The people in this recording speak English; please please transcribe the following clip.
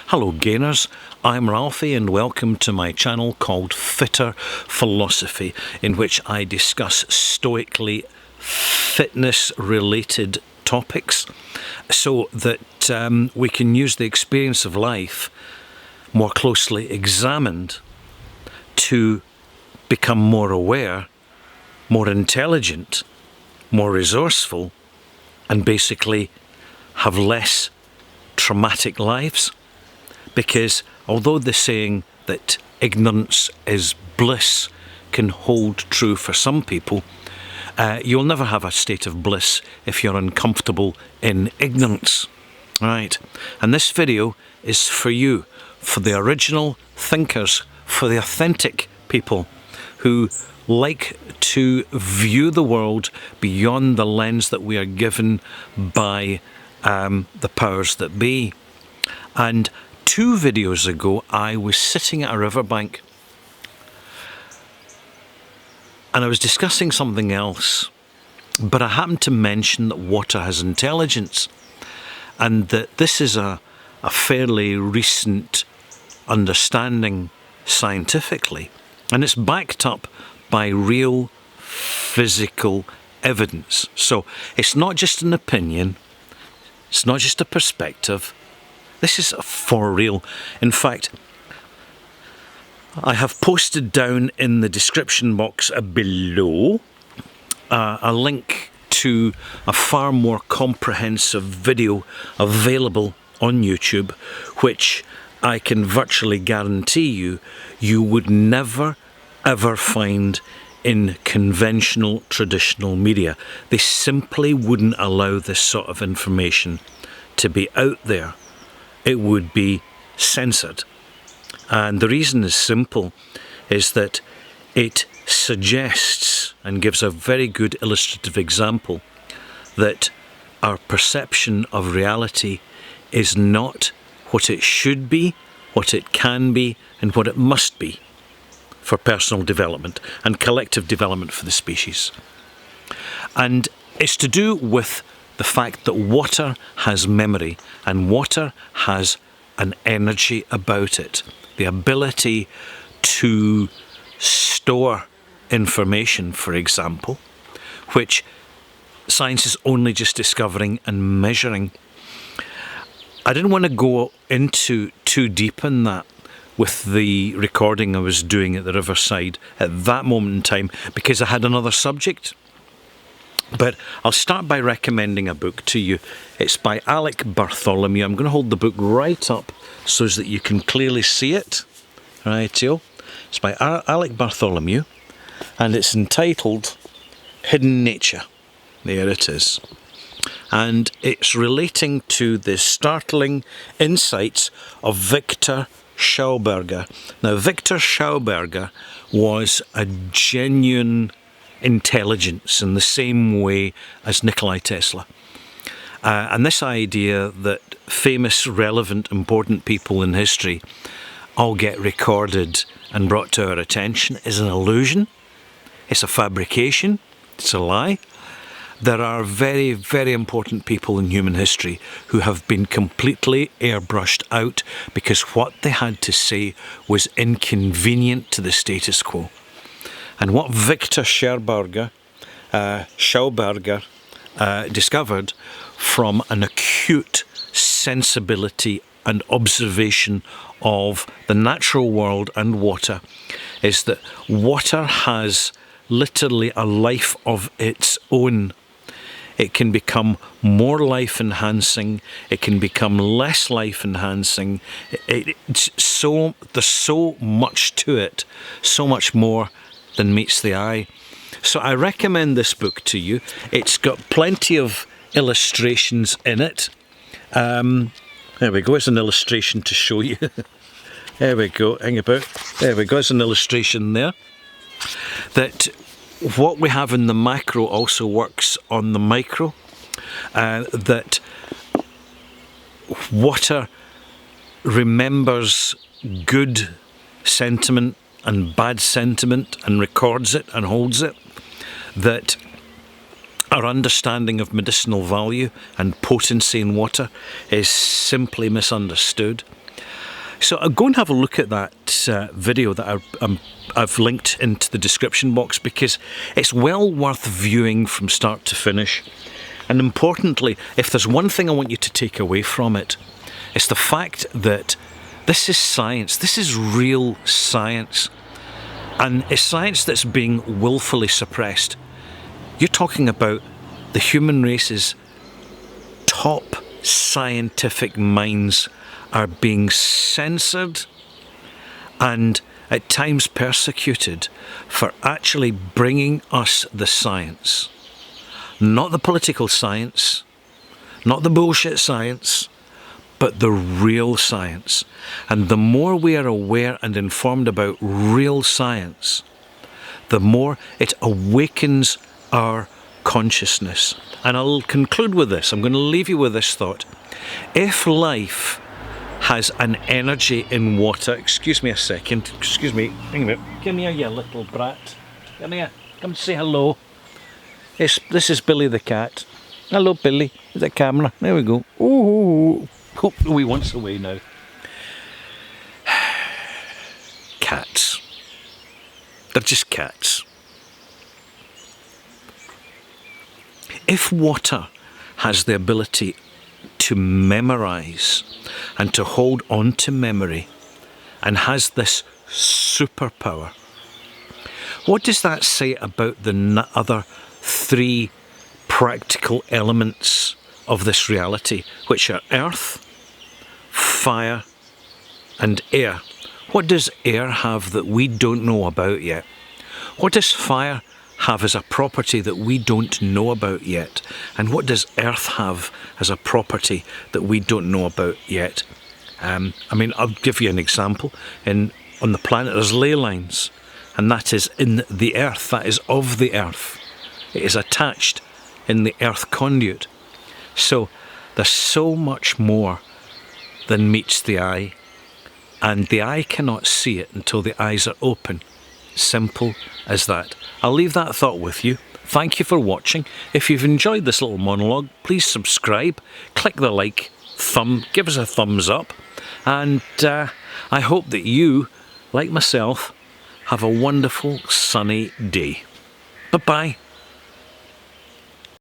Hello gainers, I'm Ralphie and welcome to my channel called Fitter Philosophy, in which I discuss stoically fitness related topics so that we can use the experience of life more closely examined to become more aware, more intelligent, more resourceful, and basically have less traumatic lives. Because although the saying that ignorance is bliss can hold true for some people, you'll never have a state of bliss if you're uncomfortable in ignorance. Right? And this video is for you, for the original thinkers, for the authentic people who like to view the world beyond the lens that we are given by the powers that be. And 2 videos ago, I was sitting at a riverbank and I was discussing something else, but I happened to mention that water has intelligence and that this is a fairly recent understanding scientifically, and it's backed up by real physical evidence. So it's not just an opinion, it's not just a perspective. This is for real. In fact, I have posted down in the description box below a link to a far more comprehensive video available on YouTube, which I can virtually guarantee you would never ever find in conventional traditional media. They simply wouldn't allow this sort of information to be out there. It would be censored. And the reason is simple, is that it suggests and gives a very good illustrative example that our perception of reality is not what it should be, what it can be, and what it must be for personal development and collective development for the species. And it's to do with the fact that water has memory and water has an energy about it. The ability to store information, for example, which science is only just discovering and measuring. I didn't want to go into too deep in that with the recording I was doing at the riverside at that moment in time, because I had another subject. But I'll start by recommending a book to you. It's by Alec Bartholomew. I'm going to hold the book right up so that you can clearly see it. Rightio. It's by Alec Bartholomew and it's entitled Hidden Nature. There it is. And it's relating to the startling insights of Victor Schauberger. Now, Victor Schauberger was a genuine intelligence in the same way as Nikola Tesla. And this idea that famous, relevant, important people in history all get recorded and brought to our attention is an illusion. It's a fabrication. It's a lie. There are very, very important people in human history who have been completely airbrushed out because what they had to say was inconvenient to the status quo. And what Victor Schauberger discovered from an acute sensibility and observation of the natural world and water is that water has literally a life of its own. It can become more life enhancing, it can become less life enhancing. There's so much to it, so much more than meets the eye. So I recommend this book to you. It's got plenty of illustrations in it. There we go, it's an illustration to show you. There we go, hang about. There we go, it's an illustration there. That what we have in the macro also works on the micro. That water remembers good sentiment and bad sentiment and records it and holds it. That our understanding of medicinal value and potency in water is simply misunderstood. So go and have a look at that video that I've linked into the description box, because it's well worth viewing from start to finish. And importantly, if there's one thing I want you to take away from it, it's the fact that this is science. This is real science. And it's science that's being willfully suppressed. You're talking about the human race's top scientific minds are being censored and at times persecuted for actually bringing us the science. Not the political science, not the bullshit science, but the real science. And the more we are aware and informed about real science, the more it awakens our consciousness. And I'll conclude with this. I'm going to leave you with this thought. If life has an energy in water, excuse me a second, excuse me, hang a minute, come here you little brat, come here, come say hello. This is Billy the cat. Hello Billy, there's the camera, there we go. Ooh, he wants away now. Cats, they're just cats. If water has the ability to memorize and to hold on to memory and has this superpower, what does that say about the other three practical elements of this reality, which are earth, fire and air? What does air have that we don't know about yet? What does fire have as a property that we don't know about yet? And what does earth have as a property that we don't know about yet? I mean, I'll give you an example. On the planet there's ley lines, and that is in the earth, that is of the earth. It is attached in the earth conduit. So there's so much more than meets the eye, and the eye cannot see it until the eyes are open. Simple as that. I'll leave that thought with you. Thank you for watching. If you've enjoyed this little monologue, please subscribe, click the like thumb, give us a thumbs up, and I hope that you, like myself, have a wonderful sunny day. Bye-bye.